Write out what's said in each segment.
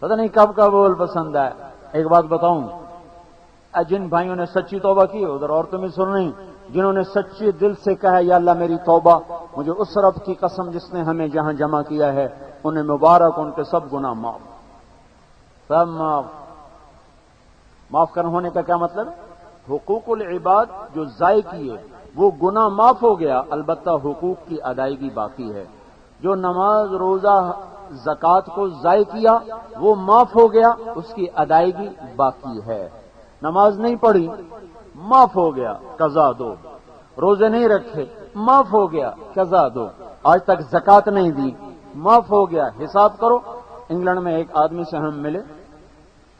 پتہ نہیں کب کا بول پسند ہے. ایک بات بتاؤں, جن بھائیوں نے سچی توبہ کی, ادھر عورتوں میں سن رہی, جنہوں نے سچے دل سے کہا یا اللہ میری توبہ, مجھے اس رب کی قسم جس نے ہمیں جہاں جمع کیا ہے, انہیں مبارک, ان کے سب گناہ معاف, سب معاف. معاف کرنے ہونے کا کیا مطلب ہے؟ حقوق العباد جو ضائع کیے وہ گناہ معاف ہو گیا, البتہ حقوق کی ادائیگی باقی ہے. جو نماز, روزہ, زکوٰۃ کو ضائع کیا وہ معاف ہو گیا, اس کی ادائیگی باقی ہے. نماز نہیں پڑھی, معاف ہو گیا, قضا دو. روزے نہیں رکھے, معاف ہو گیا, قضا دو. آج تک زکوٰۃ نہیں دی, معاف ہو گیا, حساب کرو. انگلینڈ میں ایک آدمی سے ہم ملے,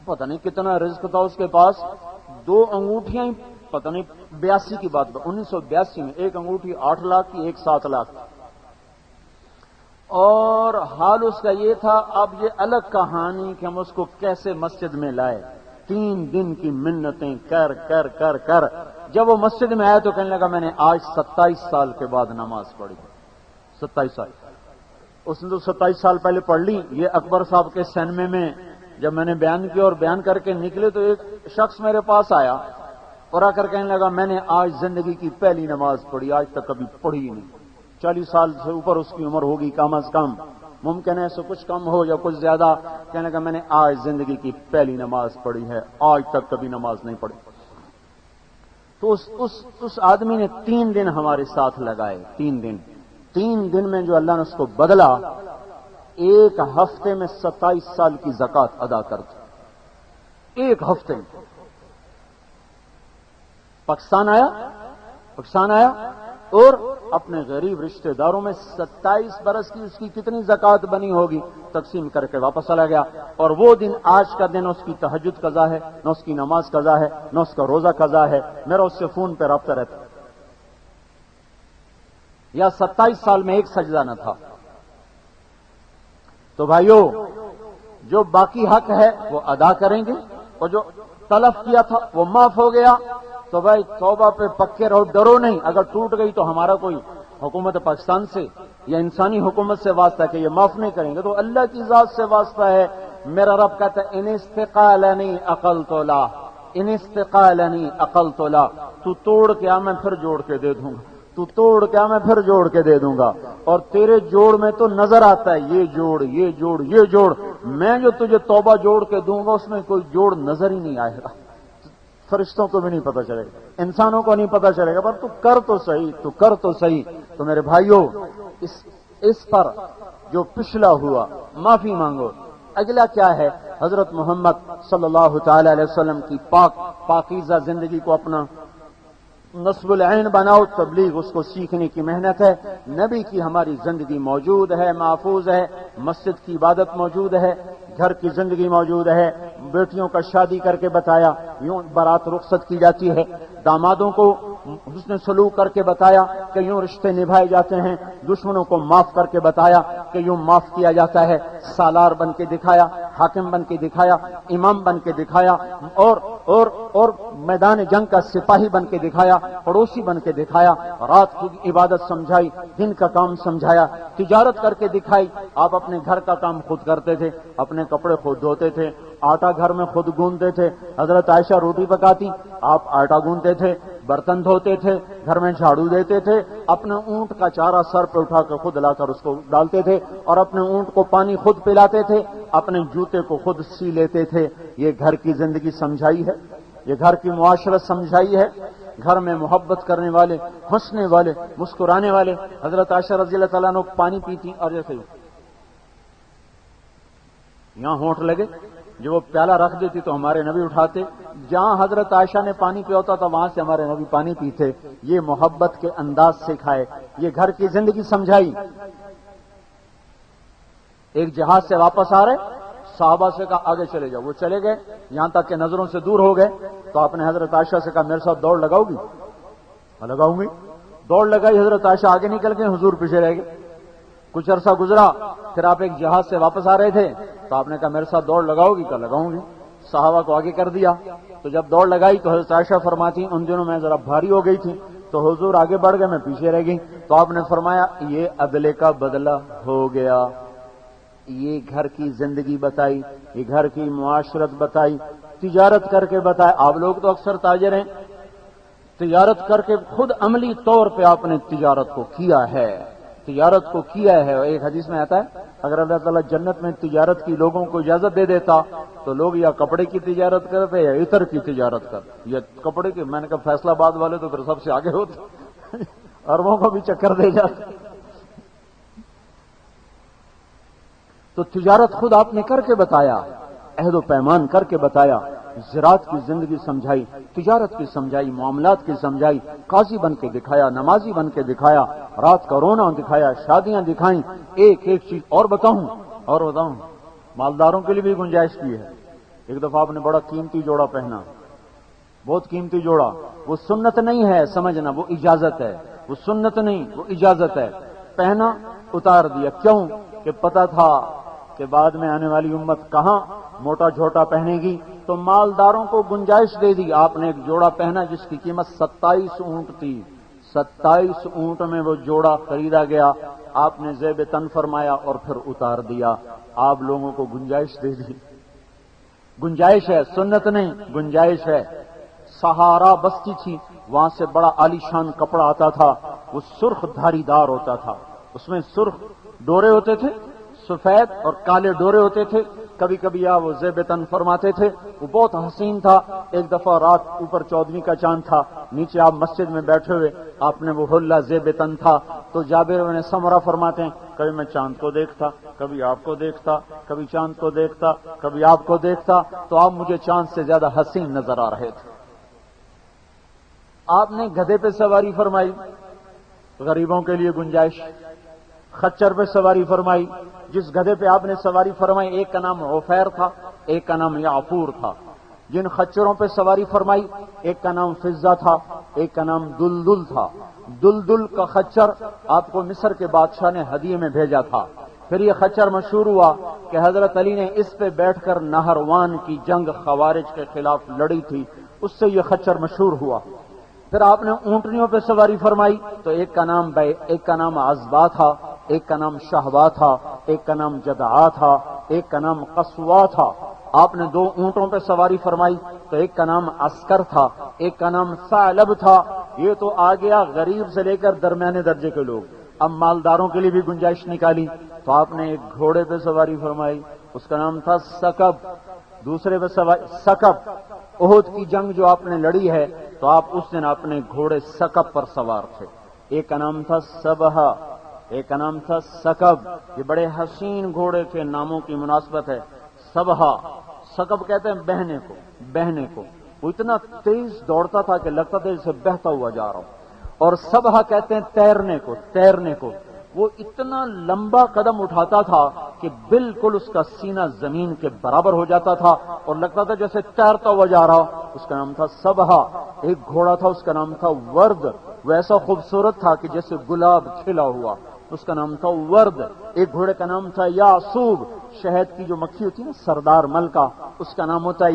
پتہ نہیں کتنا رزق تھا اس کے پاس, 2 انگوٹھیاں, پتہ نہیں 82 کی بات, 1982 میں ایک انگوٹھی 8 لاکھ کی, ایک 7 لاکھ کی. اور حال اس کا یہ تھا, اب یہ الگ کہانی کہ ہم اس کو کیسے مسجد میں لائے. 3 دن کی منتیں کر کر کر کر جب وہ مسجد میں آیا تو کہنے لگا میں نے آج 27 سال کے بعد نماز پڑھی. 27 سال. اس نے تو 27 سال پہلے پڑھ لی. یہ اکبر صاحب کے سینمے میں جب میں نے بیان کیا اور بیان کر کے نکلے تو ایک شخص میرے پاس آیا اور آ کر کہنے لگا میں نے آج زندگی کی پہلی نماز پڑھی, آج تک کبھی پڑھی ہی نہیں. 40 سال سے اوپر اس کی عمر ہوگی کم از کم, ممکن ہے اسے کچھ کم ہو یا کچھ زیادہ. کہنے لگا میں نے آج زندگی کی پہلی نماز پڑھی ہے, آج تک کبھی نماز نہیں پڑھی. تو اس آدمی نے 3 دن ہمارے ساتھ لگائے. 3 دن میں جو اللہ نے اس کو بدلا, 1 ہفتے میں 27 سال کی زکوٰۃ ادا کر دی. 1 ہفتے میں. پاکستان آیا اور اپنے غریب رشتہ داروں میں 27 برس کی اس کی کتنی زکوٰۃ بنی ہوگی تقسیم کر کے واپس چلا گیا. اور وہ دن, آج کا دن, اس کی تہجد قضا ہے, نہ اس کی نماز قضا ہے, نہ اس کا روزہ قضا ہے. میرا اس سے فون پہ رابطہ رہتا. یا 27 سال میں 1 سجدہ نہ تھا. تو بھائیو, جو باقی حق ہے وہ ادا کریں گے, اور جو تلف کیا تھا وہ معاف ہو گیا. تو بھائی توبہ پہ پکے رہو, ڈرو نہیں. اگر ٹوٹ گئی تو ہمارا کوئی حکومت پاکستان سے یا انسانی حکومت سے واسطہ کہ یہ معاف نہیں کریں گے, تو اللہ کی ذات سے واسطہ ہے. میرا رب کہتا ہے ان استقالنی عقلت لا, ان استقالنی عقلت لا. تو توڑ کے آ, میں پھر جوڑ کے دے دوں گا. تو توڑ کے آ, میں پھر جوڑ کے دے دوں گا. اور تیرے جوڑ میں تو نظر آتا ہے یہ جوڑ, یہ جوڑ, یہ جوڑ. میں جو تجھے توبہ جوڑ کے دوں گا اس میں کوئی جوڑ نظر ہی نہیں آئے گا. فرشتوں کو بھی نہیں پتہ چلے گا, انسانوں کو نہیں پتہ چلے گا, پر تو کر تو صحیح, تو کر تو صحیح. تو میرے بھائیوں, اس پر جو پچھلا ہوا معافی مانگو. اگلا کیا ہے؟ حضرت محمد صلی اللہ تعالی علیہ وسلم کی پاکیزہ زندگی کو اپنا نصب العین بناؤ. تبلیغ, اس کو سیکھنے کی محنت ہے. نبی کی ہماری زندگی موجود ہے, محفوظ ہے. مسجد کی عبادت موجود ہے, گھر کی زندگی موجود ہے. بیٹیوں کا شادی کر کے بتایا, یوں بارات رخصت کی جاتی ہے. دامادوں کو حسن سلوک کر کے بتایا کہ یوں رشتے نبھائے جاتے ہیں. دشمنوں کو معاف کر کے بتایا کہ یوں معاف کیا جاتا ہے. سالار بن کے دکھایا, حاکم بن کے دکھایا, امام بن کے دکھایا, اور میدان جنگ کا سپاہی بن کے دکھایا, پڑوسی بن کے دکھایا. رات کی عبادت سمجھائی, دن کا کام سمجھایا, تجارت کر کے دکھائی. آپ اپنے گھر کا کام خود کرتے تھے, اپنے کپڑے خود دھوتے تھے, آٹا گھر میں خود گوندتے تھے. حضرت عائشہ روٹی پکاتی, آپ آٹا گوندتے تھے, برتن دھوتے تھے, گھر میں جھاڑو دیتے تھے. اپنے اونٹ کا چارہ سر پہ اٹھا کر خود لا کر اس کو ڈالتے تھے, اور اپنے اونٹ کو پانی خود پلاتے تھے, اپنے جوتے کو خود سی لیتے تھے. یہ گھر کی زندگی سمجھائی ہے, یہ گھر کی معاشرت سمجھائی ہے. گھر میں محبت کرنے والے, ہنسنے والے, مسکرانے والے. حضرت عائشہ رضی اللہ تعالیٰ عنہ پانی پیتی, اور جیسے یہاں ہونٹ لگے, جو وہ پیالہ رکھ دیتی تو ہمارے نبی اٹھاتے. جہاں حضرت عائشہ نے پانی پیا ہوتا تھا وہاں سے ہمارے نبی پانی پیتے. یہ محبت کے انداز سکھائے, یہ گھر کی زندگی سمجھائی. ایک جہاز سے واپس آ رہے, صحابہ سے کہا آگے چلے جاؤ. وہ چلے گئے, یہاں تک کہ نظروں سے دور ہو گئے. تو آپ نے حضرت عائشہ سے کہا میرے ساتھ دوڑ لگاؤ گی؟ لگاؤں گی. دوڑ لگائی, حضرت عائشہ آگے نکل گئے, حضور پیچھے رہ گئے. کچھ عرصہ گزرا, پھر آپ ایک جہاز سے واپس آ رہے تھے, تو آپ نے کہا میرے ساتھ دوڑ لگاؤ گی؟ کہا لگاؤں گی. صحابہ کو آگے کر دیا. تو جب دوڑ لگائی تو حضرت عائشہ فرماتی ان دنوں میں ذرا بھاری ہو گئی تھی, تو حضور آگے بڑھ گئے, میں پیچھے رہ گئی. تو آپ نے فرمایا یہ عدلے کا بدلہ ہو گیا, یہ گھر کی زندگی بتائی، یہ گھر کی معاشرت بتائی، تجارت کر کے بتایا۔ آپ لوگ تو اکثر تاجر ہیں، تجارت کر کے خود عملی طور پہ آپ نے تجارت کو کیا ہے، تجارت کو کیا ہے۔ اور ایک حدیث میں آتا ہے اگر اللہ تعالیٰ جنت میں تجارت کی لوگوں کو اجازت دے دیتا تو لوگ یا کپڑے کی تجارت کرتے یا عطر کی تجارت کرتے، یا کپڑے کی۔ میں نے کہا فیصلہ آباد والے تو پھر سب سے آگے ہوتے، اربوں کو بھی چکر دے جاتے۔ تو تجارت خود آپ نے کر کے بتایا، عہد و پیمان کر کے بتایا، زراعت کی زندگی سمجھائی، تجارت کی سمجھائی، معاملات کی سمجھائی، قاضی بن کے دکھایا، نمازی بن کے دکھایا، رات کا رونا دکھایا، شادیاں دکھائیں۔ ایک ایک چیز اور بتاؤں، مالداروں کے لیے بھی گنجائش کی ہے۔ ایک دفعہ آپ نے بڑا قیمتی جوڑا پہنا، بہت قیمتی جوڑا، وہ سنت نہیں ہے سمجھنا، وہ اجازت ہے، وہ سنت نہیں وہ اجازت ہے۔ پہنا، اتار دیا، کیوں کہ پتہ تھا کہ بعد میں آنے والی امت کہاں موٹا جھوٹا پہنے گی، تو مالداروں کو گنجائش دے دی۔ آپ نے ایک جوڑا پہنا جس کی قیمت 27 اونٹ تھی، 27 اونٹ میں وہ جوڑا خریدا گیا، آپ نے زیب تن فرمایا اور پھر اتار دیا۔ آپ لوگوں کو گنجائش دے دی، گنجائش ہے، سنت نہیں، گنجائش ہے۔ سہارا بستی تھی، وہاں سے بڑا عالی شان کپڑا آتا تھا، وہ سرخ دھاری دار ہوتا تھا، اس میں سرخ ڈورے ہوتے تھے، سفید اور کالے ڈورے ہوتے تھے۔ کبھی کبھی وہ زیب تن فرماتے تھے، وہ بہت حسین تھا۔ ایک دفعہ رات اوپر 14ویں کا چاند تھا، نیچے آپ مسجد میں بیٹھے ہوئے، آپ نے وہ حلہ زیب تن تھا، تو جابر بن سمرہ فرماتے ہیں کبھی میں چاند کو دیکھتا، کبھی آپ کو دیکھتا، کبھی چاند کو دیکھتا، کبھی آپ کو دیکھتا، تو آپ مجھے چاند سے زیادہ حسین نظر آ رہے تھے۔ آپ نے گدھے پہ سواری فرمائی، غریبوں کے لیے گنجائش۔ خچر پہ سواری فرمائی، جس گدھے پہ آپ نے سواری فرمائی ایک کا نام عفیر تھا، ایک کا نام یعفور تھا۔ جن خچروں پہ سواری فرمائی ایک کا نام فضہ تھا، ایک کا نام دلدل تھا۔ دلدل کا خچر آپ کو مصر کے بادشاہ نے ہدیے میں بھیجا تھا۔ پھر یہ خچر مشہور ہوا کہ حضرت علی نے اس پہ بیٹھ کر نہروان کی جنگ خوارج کے خلاف لڑی تھی، اس سے یہ خچر مشہور ہوا۔ پھر آپ نے اونٹنیوں پہ سواری فرمائی تو ایک کا نام عزبا تھا، ایک کا نام شہبا تھا، ایک کا نام جدعا تھا، ایک کا نام قصوا تھا۔ آپ نے 2 اونٹوں پہ سواری فرمائی تو ایک کا نام عسکر تھا، ایک کا نام ثعلب تھا۔ یہ تو آ گیا غریب سے لے کر درمیانے درجے کے لوگ۔ اب مالداروں کے لیے بھی گنجائش نکالی تو آپ نے ایک گھوڑے پہ سواری فرمائی، اس کا نام تھا سکب۔ دوسرے پہ سواری سکب، احد کی جنگ جو آپ نے لڑی ہے تو آپ اس دن اپنے گھوڑے سکب پر سوار تھے۔ ایک کا نام تھا سبہا، ایک کا نام تھا سکب۔ یہ بڑے حسین گھوڑے کے ناموں کی مناسبت ہے۔ سبہا، سکب کہتے ہیں بہنے کو، وہ اتنا تیز دوڑتا تھا کہ لگتا تھا جیسے بہتا ہوا جا رہا ہوں۔ اور سبہا کہتے ہیں تیرنے کو، وہ اتنا لمبا قدم اٹھاتا تھا کہ بالکل اس کا سینہ زمین کے برابر ہو جاتا تھا اور لگتا تھا جیسے تیرتا ہوا جا رہا، اس کا نام تھا سبہا۔ ایک گھوڑا تھا، اس کا نام تھا ورد، وہ ایسا خوبصورت تھا کہ جیسے گلاب کھلا ہوا، اس کا نام تھا ورد۔ ایک گھوڑے کا نام تھا یعصوب، شہد کی جو مکھی ہوتی ہے نا سردار ملکہ، اس کا نام ہوتا ہے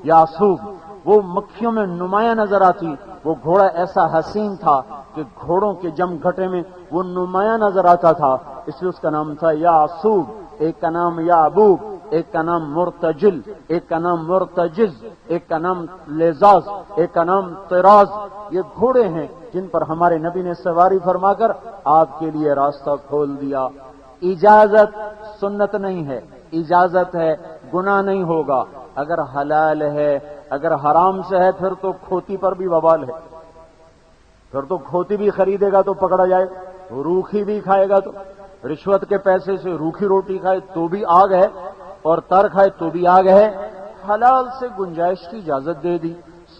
یعصوب۔ وہ مکھیوں میں نمایاں نظر آتی، وہ گھوڑا ایسا حسین تھا کہ گھوڑوں کے جم گھٹے میں وہ نمایاں نظر آتا تھا، اس لیے اس کا نام تھا یعصوب۔ ایک کا نام یعبوب، ایک کا نام مرتجل، ایک کا نام مرتجز، ایک کا نام لیزاز، ایک کا نام طراز۔ یہ گھوڑے ہیں جن پر ہمارے نبی نے سواری فرما کر آپ کے لیے راستہ کھول دیا۔ اجازت، سنت نہیں ہے، اجازت ہے، گناہ نہیں ہوگا۔ اگر حلال ہے، اگر حرام سے ہے پھر تو کھوتی پر بھی وبال ہے، پھر تو کھوتی بھی خریدے گا تو پکڑا جائے، روکھی بھی کھائے گا تو، رشوت کے پیسے سے روکھی روٹی کھائے تو بھی آگ ہے، اور تر کھائے تو بھی آگ ہے۔ حلال سے گنجائش کی اجازت دے دی،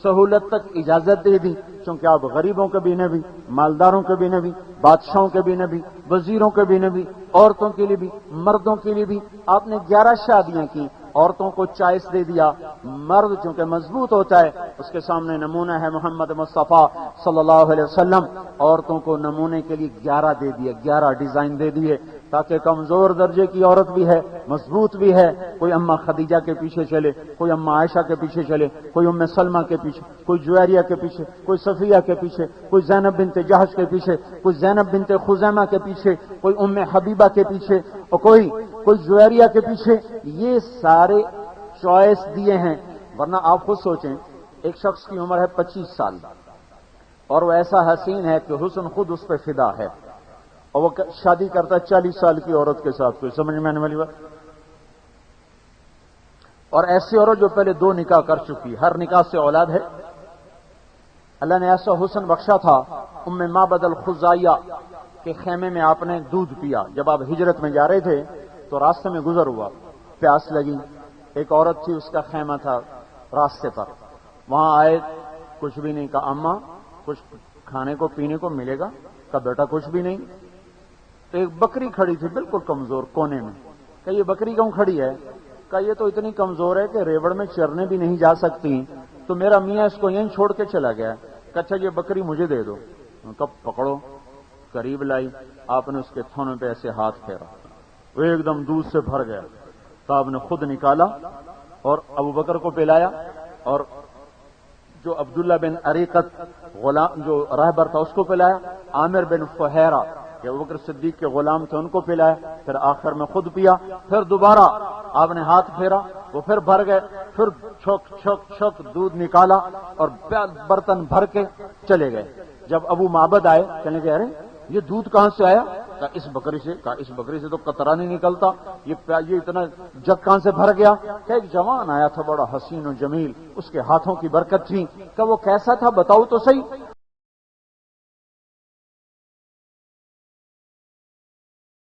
سہولت تک اجازت دے دی، چونکہ آپ غریبوں کے بھی نبی، مالداروں کے بھی نبی، بادشاہوں کے بھی نبی، وزیروں کے بھی نبی، عورتوں کے لیے بھی، مردوں کے لیے بھی۔ آپ نے 11 شادیاں کی، عورتوں کو چائس دے دیا، مرد چونکہ مضبوط ہوتا ہے اس کے سامنے نمونہ ہے محمد مصطفیٰ صلی اللہ علیہ وسلم، عورتوں کو نمونے کے لیے 11 دے دیے، 11 ڈیزائن دے دیے تاکہ کمزور درجے کی عورت بھی ہے، مضبوط بھی ہے، کوئی اما خدیجہ کے پیچھے چلے، کوئی اما عائشہ کے پیچھے چلے، کوئی ام سلمہ کے پیچھے، کوئی جویریہ کے پیچھے، کوئی صفیہ کے پیچھے، کوئی زینب بنت جحش کے پیچھے، کوئی زینب بنت خزیمہ کے پیچھے، کوئی ام حبیبہ کے پیچھے، اور کوئی جویریہ کے پیچھے. یہ سارے چوائس دیے ہیں. ورنہ آپ خود سوچیں، ایک شخص کی عمر ہے 25 سال اور وہ ایسا حسین ہے کہ حسن خود اس پہ فدا ہے، اور وہ شادی کرتا ہے 40 سال کی عورت کے ساتھ. کوئی سمجھ میں آنے والی بات؟ اور ایسی عورت جو پہلے 2 نکاح کر چکی، ہر نکاح سے اولاد ہے. اللہ نے ایسا حسن بخشا تھا. ام معبد الخزاعیہ کے خیمے میں آپ نے دودھ پیا. جب آپ ہجرت میں جا رہے تھے تو راستے میں گزر ہوا، پیاس لگی. ایک عورت تھی، اس کا خیمہ تھا راستے پر. وہاں آئے، کچھ بھی نہیں. کہا اماں کچھ کھانے کو پینے کو ملے گا؟ کہا بیٹا کچھ بھی نہیں. تو ایک بکری کھڑی تھی بالکل کمزور کونے میں. کہ یہ بکری کیوں کھڑی ہے؟ کہ یہ تو اتنی کمزور ہے کہ ریوڑ میں چرنے بھی نہیں جا سکتی، تو میرا میاں اس کو یہیں چھوڑ کے چلا گیا. کہ اچھا یہ بکری مجھے دے دو. کب پکڑو. قریب لائی، آپ نے اس کے تھونے پہ ایسے ہاتھ پھیرا، وہ ایک دم دودھ سے بھر گیا. تو آپ نے خود نکالا اور ابو بکر کو پلایا، اور جو عبداللہ بن عریقت غلام جو راہبر تھا اس کو پلایا. عامر بن فہیرہ کہ ابو بکر صدیق کے غلام تھے ان کو پلایا. پھر آخر میں خود پیا. پھر دوبارہ آپ نے ہاتھ پھیرا، وہ پھر بھر گئے. پھر چھک چھک چھک دودھ نکالا اور برتن بھر کے چلے گئے. جب ابو معبد آئے کہنے کہ ارے یہ دودھ کہاں سے آیا؟ کہا اس بکری سے. کہا اس بکری سے تو قطرہ نہیں نکلتا، یہ اتنا جگ کہاں سے بھر گیا؟ کہ ایک جوان آیا تھا بڑا حسین و جمیل، اس کے ہاتھوں کی برکت تھی. کہ وہ کیسا تھا بتاؤ تو صحیح.